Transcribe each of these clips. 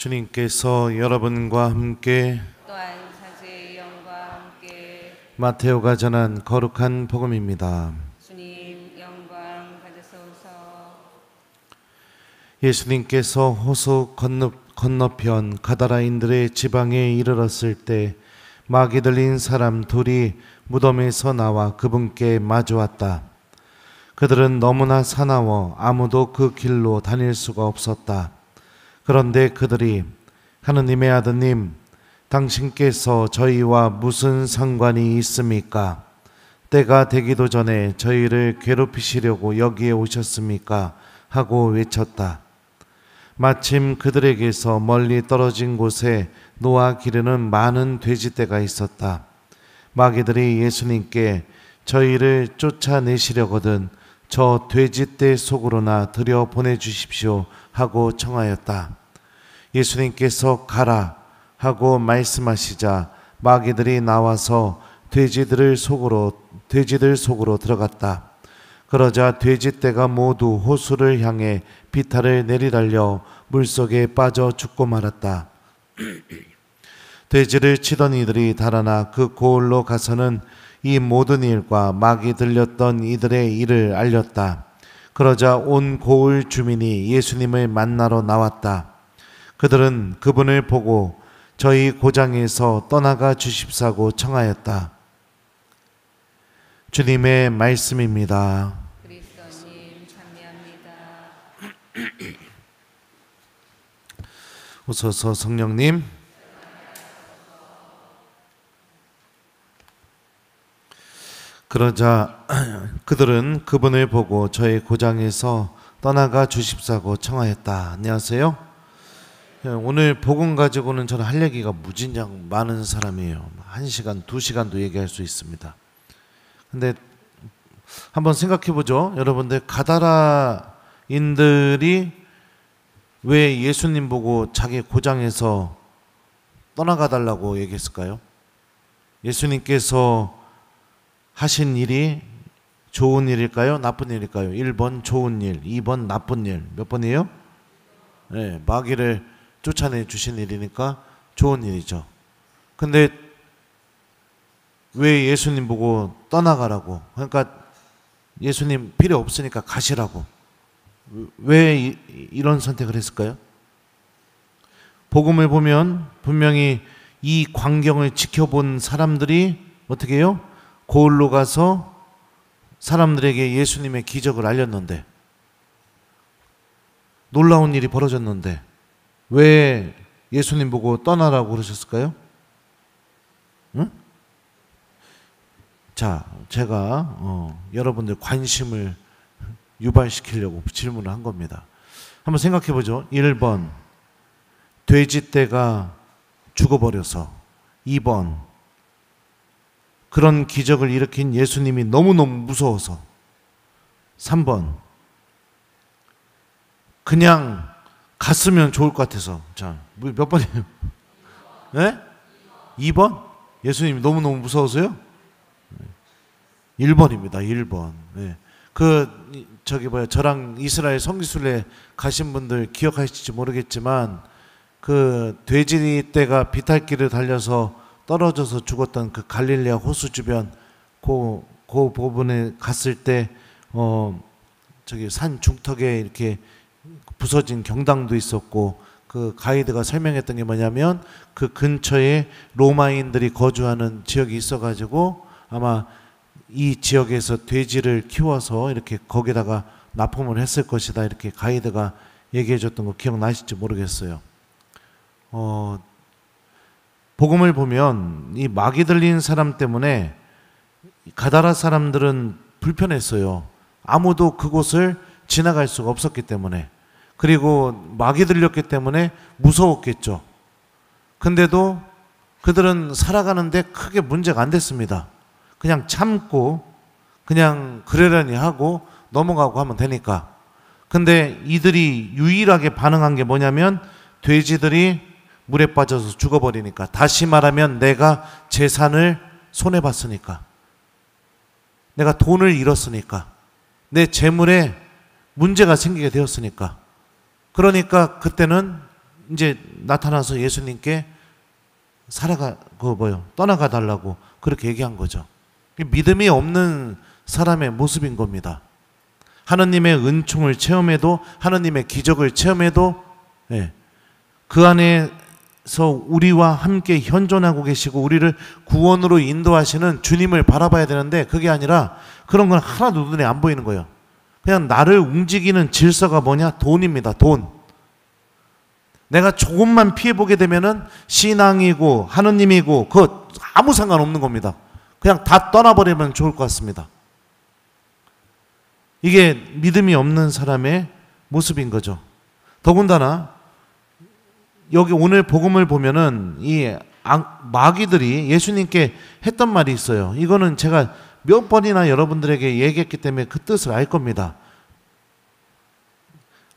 주님께서 여러분과 함께 또한 사제의 영과 함께 마테오가 전한 거룩한 복음입니다. 주님 영광 받으소서. 예수님께서 호수 건너편 가다라인들의 지방에 이르렀을 때 마귀 들린 사람 둘이 무덤에서 나와 그분께 마주왔다. 그들은 너무나 사나워 아무도 그 길로 다닐 수가 없었다. 그런데 그들이 하느님의 아드님, 당신께서 저희와 무슨 상관이 있습니까? 때가 되기도 전에 저희를 괴롭히시려고 여기에 오셨습니까? 하고 외쳤다. 마침 그들에게서 멀리 떨어진 곳에 노아 기르는 많은 돼지떼가 있었다. 마귀들이 예수님께 저희를 쫓아내시려거든 저 돼지떼 속으로나 들여 보내주십시오 하고 청하였다. 예수님께서 가라 하고 말씀하시자 마귀들이 나와서 돼지들 속으로 들어갔다. 그러자 돼지떼가 모두 호수를 향해 비탈을 내리달려 물속에 빠져 죽고 말았다. 돼지를 치던 이들이 달아나 그 고을로 가서는 이 모든 일과 마귀 들렸던 이들의 일을 알렸다. 그러자 온 고을 주민이 예수님을 만나러 나왔다. 그들은 그분을 보고 저희 고장에서 떠나가 주십사고 청하였다. 주님의 말씀입니다. 그리스도님 찬미합니다. 오소서 성령님. 그러자 그들은 그분을 보고 저희 고장에서 떠나가 주십사고 청하였다. 안녕하세요. 오늘 복음 가지고는 저는 할 얘기가 무진장 많은 사람이에요. 1시간, 2시간도 얘기할 수 있습니다. 근데 한번 생각해 보죠. 여러분들, 가다라인들이 왜 예수님 보고 자기 고장에서 떠나가 달라고 얘기했을까요? 예수님께서 하신 일이 좋은 일일까요? 나쁜 일일까요? 1번 좋은 일, 2번 나쁜 일. 몇 번이에요? 네, 마귀를 쫓아내 주신 일이니까 좋은 일이죠. 근데 왜 예수님 보고 떠나가라고? 그러니까 예수님 필요 없으니까 가시라고. 왜 이런 선택을 했을까요? 복음을 보면 분명히 이 광경을 지켜본 사람들이 어떻게 해요? 고을로 가서 사람들에게 예수님의 기적을 알렸는데, 놀라운 일이 벌어졌는데 왜 예수님 보고 떠나라고 그러셨을까요? 응? 자, 제가 여러분들 관심을 유발시키려고 질문을 한 겁니다. 한번 생각해 보죠. 1번 돼지떼가 죽어버려서, 2번 그런 기적을 일으킨 예수님이 너무너무 무서워서, 3번 그냥 갔으면 좋을 것 같아서. 자, 몇 번이에요? 네? 2번? 예수님이 너무너무 무서워서요? 1번입니다. 1번. 네. 저랑 이스라엘 성지순례 가신 분들 기억하실지 모르겠지만, 그 돼지떼가 비탈길을 달려서 떨어져서 죽었던 그 갈릴레아 호수 주변 그 부분에 갔을 때 산 중턱에 이렇게 부서진 경당도 있었고, 그 가이드가 설명했던 게 뭐냐면 그 근처에 로마인들이 거주하는 지역이 있어가지고 아마 이 지역에서 돼지를 키워서 이렇게 거기다가 납품을 했을 것이다, 이렇게 가이드가 얘기해 줬던 거 기억나실지 모르겠어요. 복음을 보면 이 마귀 들린 사람 때문에 가다라 사람들은 불편했어요. 아무도 그곳을 지나갈 수가 없었기 때문에. 그리고 마귀 들렸기 때문에 무서웠겠죠. 근데도 그들은 살아가는데 크게 문제가 안 됐습니다. 그냥 참고 그냥 그러려니 하고 넘어가고 하면 되니까. 근데 이들이 유일하게 반응한 게 뭐냐면 돼지들이 물에 빠져서 죽어버리니까. 다시 말하면 내가 재산을 손해봤으니까, 내가 돈을 잃었으니까, 내 재물에 문제가 생기게 되었으니까. 그러니까 그때는 이제 나타나서 예수님께 떠나가 달라고 그렇게 얘기한 거죠. 믿음이 없는 사람의 모습인 겁니다. 하나님의 은총을 체험해도, 하나님의 기적을 체험해도, 그 안에서 우리와 함께 현존하고 계시고 우리를 구원으로 인도하시는 주님을 바라봐야 되는데, 그게 아니라 그런 건 하나도 눈에 안 보이는 거예요. 그냥 나를 움직이는 질서가 뭐냐? 돈입니다. 돈. 내가 조금만 피해보게 되면은 신앙이고 하느님이고 그거 아무 상관없는 겁니다. 그냥 다 떠나버리면 좋을 것 같습니다. 이게 믿음이 없는 사람의 모습인 거죠. 더군다나 여기 오늘 복음을 보면은 이 마귀들이 예수님께 했던 말이 있어요. 이거는 제가 몇 번이나 여러분들에게 얘기했기 때문에 그 뜻을 알 겁니다.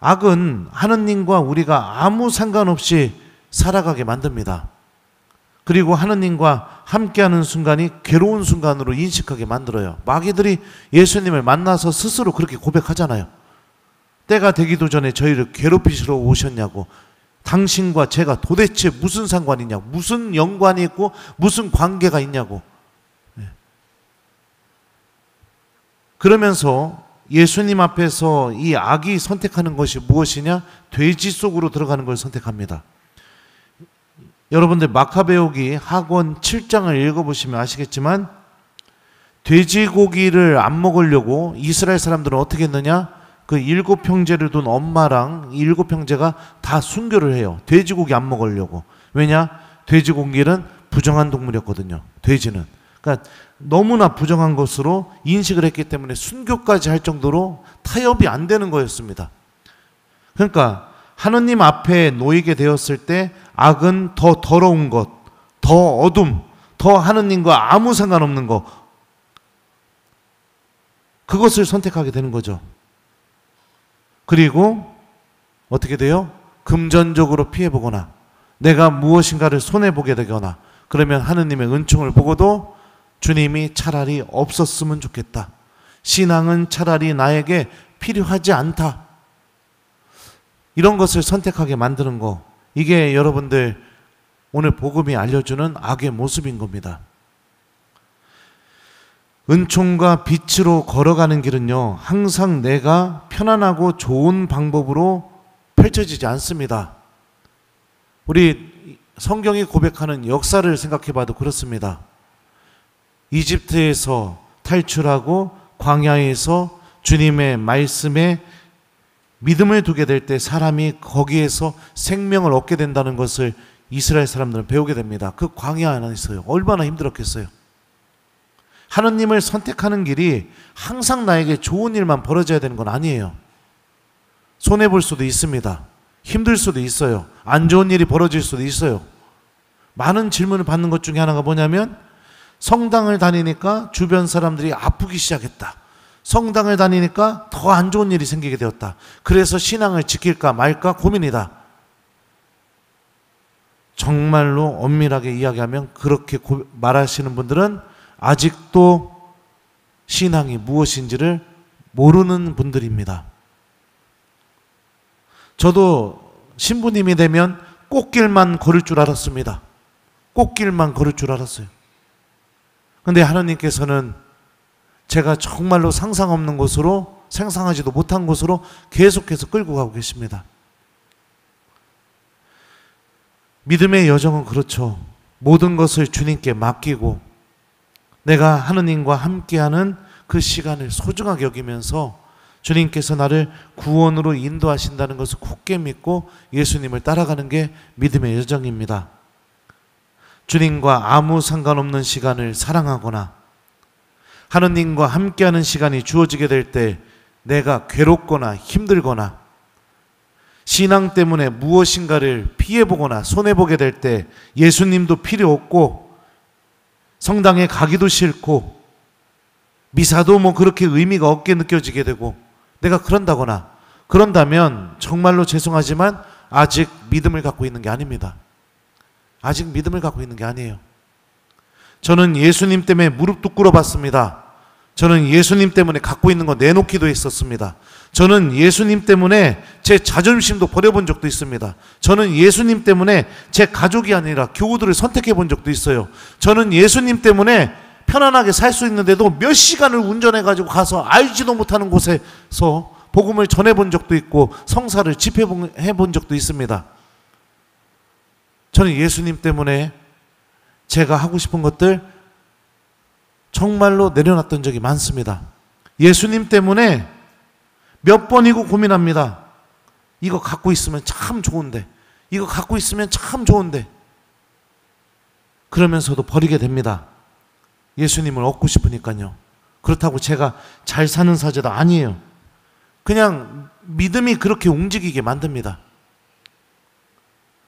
악은 하느님과 우리가 아무 상관없이 살아가게 만듭니다. 그리고 하느님과 함께하는 순간이 괴로운 순간으로 인식하게 만들어요. 마귀들이 예수님을 만나서 스스로 그렇게 고백하잖아요. 때가 되기도 전에 저희를 괴롭히시러 오셨냐고. 당신과 제가 도대체 무슨 상관이냐고. 무슨 연관이 있고 무슨 관계가 있냐고. 그러면서 예수님 앞에서 이 악이 선택하는 것이 무엇이냐? 돼지 속으로 들어가는 걸 선택합니다. 여러분들 마카베오기 학원 7장을 읽어보시면 아시겠지만 돼지고기를 안 먹으려고 이스라엘 사람들은 어떻게 했느냐? 그 7형제를 둔 엄마랑 7형제가 다 순교를 해요. 돼지고기 안 먹으려고. 왜냐? 돼지고기는 부정한 동물이었거든요. 돼지는. 그러니까 너무나 부정한 것으로 인식을 했기 때문에 순교까지 할 정도로 타협이 안 되는 거였습니다. 그러니까 하느님 앞에 놓이게 되었을 때 악은 더 더러운 것, 더 어둠, 더 하느님과 아무 상관없는 것, 그것을 선택하게 되는 거죠. 그리고 어떻게 돼요? 금전적으로 피해보거나 내가 무엇인가를 손해보게 되거나 그러면 하느님의 은총을 보고도 주님이 차라리 없었으면 좋겠다. 신앙은 차라리 나에게 필요하지 않다. 이런 것을 선택하게 만드는 거, 이게 여러분들 오늘 복음이 알려주는 악의 모습인 겁니다. 은총과 빛으로 걸어가는 길은요, 항상 내가 편안하고 좋은 방법으로 펼쳐지지 않습니다. 우리 성경이 고백하는 역사를 생각해 봐도 그렇습니다. 이집트에서 탈출하고 광야에서 주님의 말씀에 믿음을 두게 될 때 사람이 거기에서 생명을 얻게 된다는 것을 이스라엘 사람들은 배우게 됩니다. 그 광야 안에서요. 얼마나 힘들었겠어요. 하느님을 선택하는 길이 항상 나에게 좋은 일만 벌어져야 되는 건 아니에요. 손해볼 수도 있습니다. 힘들 수도 있어요. 안 좋은 일이 벌어질 수도 있어요. 많은 질문을 받는 것 중에 하나가 뭐냐면 성당을 다니니까 주변 사람들이 아프기 시작했다. 성당을 다니니까 더 안 좋은 일이 생기게 되었다. 그래서 신앙을 지킬까 말까 고민이다. 정말로 엄밀하게 이야기하면 그렇게 말하시는 분들은 아직도 신앙이 무엇인지를 모르는 분들입니다. 저도 신부님이 되면 꽃길만 걸을 줄 알았습니다. 꽃길만 걸을 줄 알았어요. 근데 하나님께서는 제가 정말로 상상 없는 곳으로, 상상하지도 못한 곳으로 계속해서 끌고 가고 계십니다. 믿음의 여정은 그렇죠. 모든 것을 주님께 맡기고 내가 하느님과 함께하는 그 시간을 소중하게 여기면서 주님께서 나를 구원으로 인도하신다는 것을 굳게 믿고 예수님을 따라가는 게 믿음의 여정입니다. 주님과 아무 상관없는 시간을 사랑하거나 하느님과 함께하는 시간이 주어지게 될 때 내가 괴롭거나 힘들거나 신앙 때문에 무엇인가를 피해보거나 손해보게 될 때 예수님도 필요 없고 성당에 가기도 싫고 미사도 뭐 그렇게 의미가 없게 느껴지게 되고 내가 그런다면 정말로 죄송하지만 아직 믿음을 갖고 있는 게 아닙니다. 아직 믿음을 갖고 있는 게 아니에요. 저는 예수님 때문에 무릎도 꿇어봤습니다. 저는 예수님 때문에 갖고 있는 거 내놓기도 했었습니다. 저는 예수님 때문에 제 자존심도 버려본 적도 있습니다. 저는 예수님 때문에 제 가족이 아니라 교우들을 선택해 본 적도 있어요. 저는 예수님 때문에 편안하게 살 수 있는데도 몇 시간을 운전해 가지고 가서 알지도 못하는 곳에서 복음을 전해 본 적도 있고 성사를 집회해 본 적도 있습니다. 저는 예수님 때문에 제가 하고 싶은 것들 정말로 내려놨던 적이 많습니다. 예수님 때문에 몇 번이고 고민합니다. 이거 갖고 있으면 참 좋은데, 이거 갖고 있으면 참 좋은데, 그러면서도 버리게 됩니다. 예수님을 얻고 싶으니까요. 그렇다고 제가 잘 사는 사제도 아니에요. 그냥 믿음이 그렇게 움직이게 만듭니다.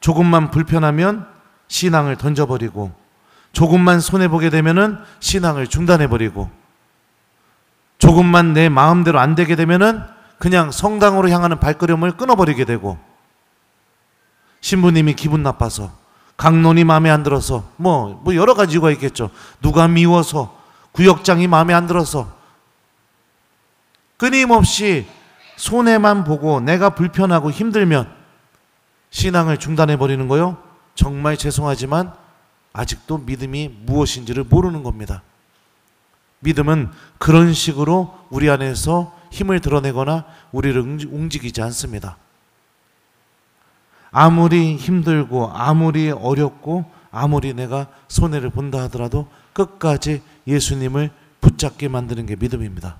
조금만 불편하면 신앙을 던져버리고, 조금만 손해보게 되면은 신앙을 중단해버리고, 조금만 내 마음대로 안 되게 되면은 그냥 성당으로 향하는 발걸음을 끊어버리게 되고, 신부님이 기분 나빠서, 강론이 마음에 안 들어서, 뭐 여러 가지 이유가 있겠죠. 누가 미워서, 구역장이 마음에 안 들어서, 끊임없이 손해만 보고 내가 불편하고 힘들면 신앙을 중단해버리는 거요. 정말 죄송하지만 아직도 믿음이 무엇인지를 모르는 겁니다. 믿음은 그런 식으로 우리 안에서 힘을 드러내거나 우리를 움직이지 않습니다. 아무리 힘들고 아무리 어렵고 아무리 내가 손해를 본다 하더라도 끝까지 예수님을 붙잡게 만드는 게 믿음입니다.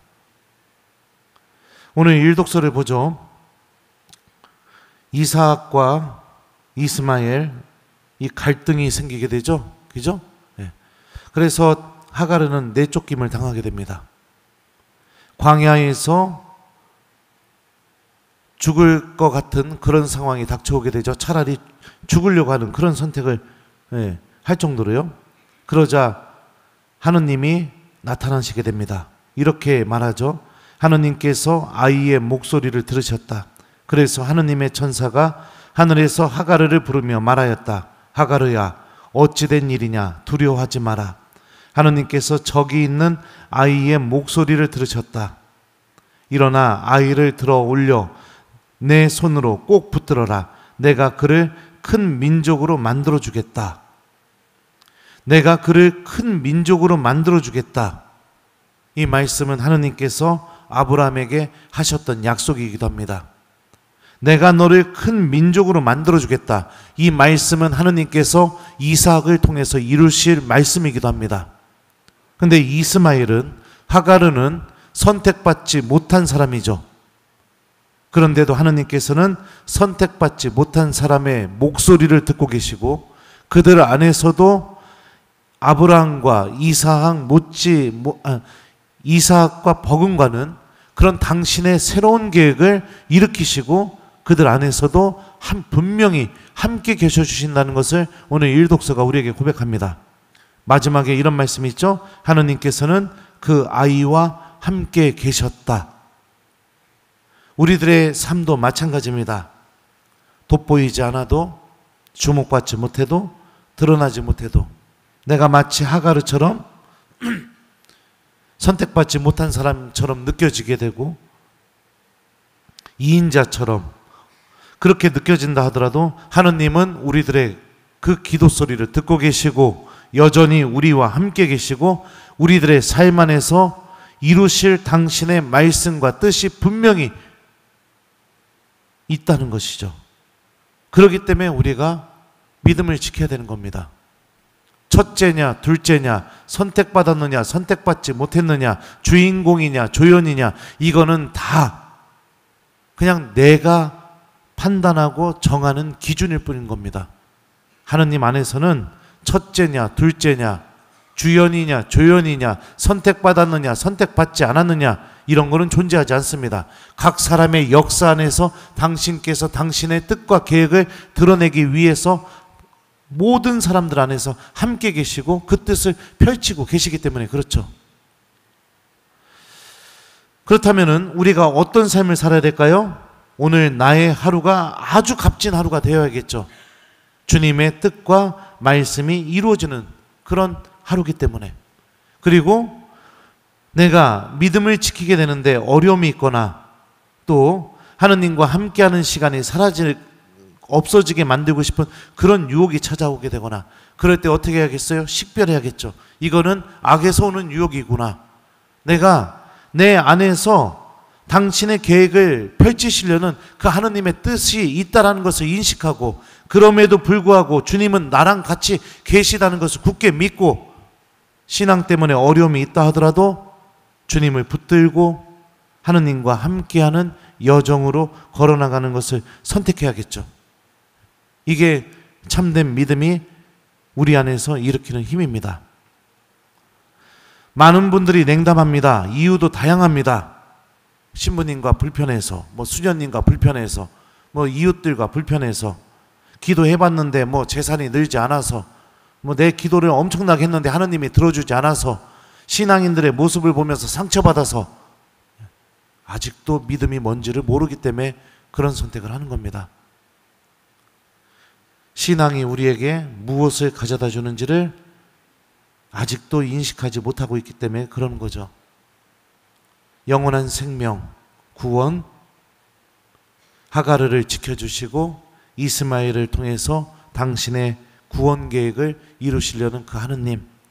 오늘 일독서를 보죠. 이삭과 이스마엘, 이 갈등이 생기게 되죠. 그죠? 네. 그래서 하가르는 내쫓김을 당하게 됩니다. 광야에서 죽을 것 같은 그런 상황이 닥쳐오게 되죠. 차라리 죽으려고 하는 그런 선택을 할 정도로요. 그러자 하느님이 나타나시게 됩니다. 이렇게 말하죠. 하느님께서 아이의 목소리를 들으셨다. 그래서 하느님의 천사가 하늘에서 하가르를 부르며 말하였다. 하가르야, 어찌된 일이냐? 두려워하지 마라. 하느님께서 저기 있는 아이의 목소리를 들으셨다. 일어나 아이를 들어 올려 내 손으로 꼭 붙들어라. 내가 그를 큰 민족으로 만들어 주겠다. 내가 그를 큰 민족으로 만들어 주겠다. 이 말씀은 하느님께서 아브라함에게 하셨던 약속이기도 합니다. 내가 너를 큰 민족으로 만들어 주겠다. 이 말씀은 하느님께서 이삭을 통해서 이루실 말씀이기도 합니다. 근데 이스마엘은, 하가르는 선택받지 못한 사람이죠. 그런데도 하느님께서는 선택받지 못한 사람의 목소리를 듣고 계시고 그들 안에서도 아브라함과 이삭과 버금가는 그런 당신의 새로운 계획을 일으키시고 그들 안에서도 분명히 함께 계셔 주신다는 것을 오늘 일독서가 우리에게 고백합니다. 마지막에 이런 말씀이 있죠. 하느님께서는 그 아이와 함께 계셨다. 우리들의 삶도 마찬가지입니다. 돋보이지 않아도, 주목받지 못해도, 드러나지 못해도 내가 마치 하가르처럼 선택받지 못한 사람처럼 느껴지게 되고 이인자처럼 그렇게 느껴진다 하더라도 하느님은 우리들의 그 기도 소리를 듣고 계시고 여전히 우리와 함께 계시고 우리들의 삶 안에서 이루실 당신의 말씀과 뜻이 분명히 있다는 것이죠. 그렇기 때문에 우리가 믿음을 지켜야 되는 겁니다. 첫째냐 둘째냐, 선택받았느냐 선택받지 못했느냐, 주인공이냐 조연이냐, 이거는 다 그냥 내가 판단하고 정하는 기준일 뿐인 겁니다. 하느님 안에서는 첫째냐 둘째냐, 주연이냐 조연이냐, 선택받았느냐 선택받지 않았느냐, 이런 거는 존재하지 않습니다. 각 사람의 역사 안에서 당신께서 당신의 뜻과 계획을 드러내기 위해서 모든 사람들 안에서 함께 계시고 그 뜻을 펼치고 계시기 때문에 그렇죠. 그렇다면 우리가 어떤 삶을 살아야 될까요? 오늘 나의 하루가 아주 값진 하루가 되어야겠죠. 주님의 뜻과 말씀이 이루어지는 그런 하루기 때문에. 그리고 내가 믿음을 지키게 되는데 어려움이 있거나 또 하느님과 함께하는 시간이 없어지게 만들고 싶은 그런 유혹이 찾아오게 되거나 그럴 때 어떻게 해야겠어요? 식별해야겠죠. 이거는 악에서 오는 유혹이구나. 내가 내 안에서 당신의 계획을 펼치시려는 그 하느님의 뜻이 있다라는 것을 인식하고 그럼에도 불구하고 주님은 나랑 같이 계시다는 것을 굳게 믿고 신앙 때문에 어려움이 있다 하더라도 주님을 붙들고 하느님과 함께하는 여정으로 걸어나가는 것을 선택해야겠죠. 이게 참된 믿음이 우리 안에서 일으키는 힘입니다. 많은 분들이 냉담합니다. 이유도 다양합니다. 신부님과 불편해서, 수녀님과 불편해서, 이웃들과 불편해서, 기도해봤는데 재산이 늘지 않아서, 내 기도를 엄청나게 했는데 하느님이 들어주지 않아서, 신앙인들의 모습을 보면서 상처받아서 아직도 믿음이 뭔지를 모르기 때문에 그런 선택을 하는 겁니다. 신앙이 우리에게 무엇을 가져다 주는지를 아직도 인식하지 못하고 있기 때문에 그런 거죠. 영원한 생명, 구원, 하가르를 지켜주시고 이스마엘을 통해서 당신의 구원 계획을 이루시려는 그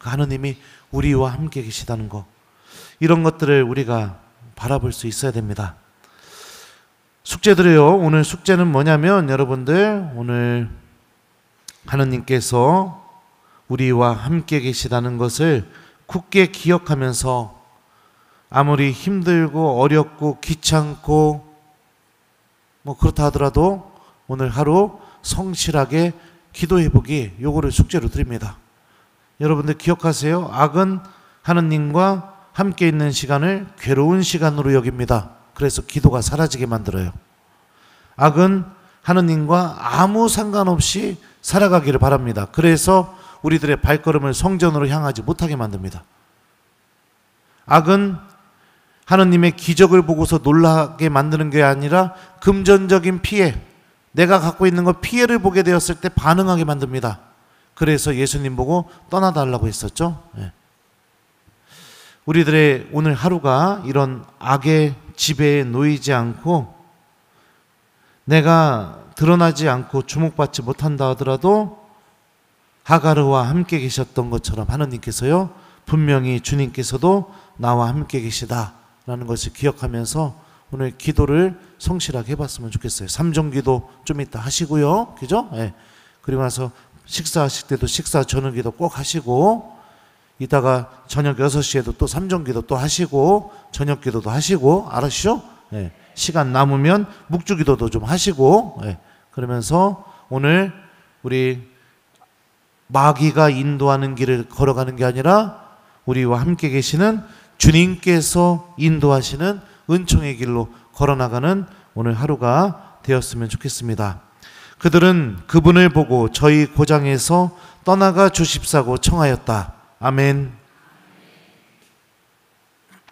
하느님이 우리와 함께 계시다는 것, 이런 것들을 우리가 바라볼 수 있어야 됩니다. 숙제들이요. 오늘 숙제는 뭐냐면 여러분들, 오늘 하느님께서 우리와 함께 계시다는 것을 굳게 기억하면서 아무리 힘들고 어렵고 귀찮고 그렇다 하더라도 오늘 하루 성실하게 기도해보기, 요거를 숙제로 드립니다. 여러분들 기억하세요. 악은 하느님과 함께 있는 시간을 괴로운 시간으로 여깁니다. 그래서 기도가 사라지게 만들어요. 악은 하느님과 아무 상관없이 살아가기를 바랍니다. 그래서 우리들의 발걸음을 성전으로 향하지 못하게 만듭니다. 악은 하느님의 기적을 보고서 놀라게 만드는 게 아니라 금전적인 피해, 내가 갖고 있는 것 피해를 보게 되었을 때 반응하게 만듭니다. 그래서 예수님 보고 떠나달라고 했었죠. 우리들의 오늘 하루가 이런 악의 지배에 놓이지 않고 내가 드러나지 않고 주목받지 못한다 하더라도 하가르와 함께 계셨던 것처럼 하느님께서요, 분명히 주님께서도 나와 함께 계시다라는 것을 기억하면서 오늘 기도를 성실하게 해봤으면 좋겠어요. 삼종기도 좀 이따 하시고요. 그죠? 그리고 나서 식사하실 때도 식사 저녁기도 꼭 하시고, 이따가 저녁 6시에도 또 삼종기도 또 하시고, 저녁 기도도 하시고, 알았죠? 시간 남으면 묵주기도도 좀 하시고, 그러면서 오늘 우리 마귀가 인도하는 길을 걸어가는 게 아니라 우리와 함께 계시는 주님께서 인도하시는 은총의 길로 걸어나가는 오늘 하루가 되었으면 좋겠습니다. 그들은 그분을 보고 저희 고장에서 떠나가 주십사고 청하였다. 아멘.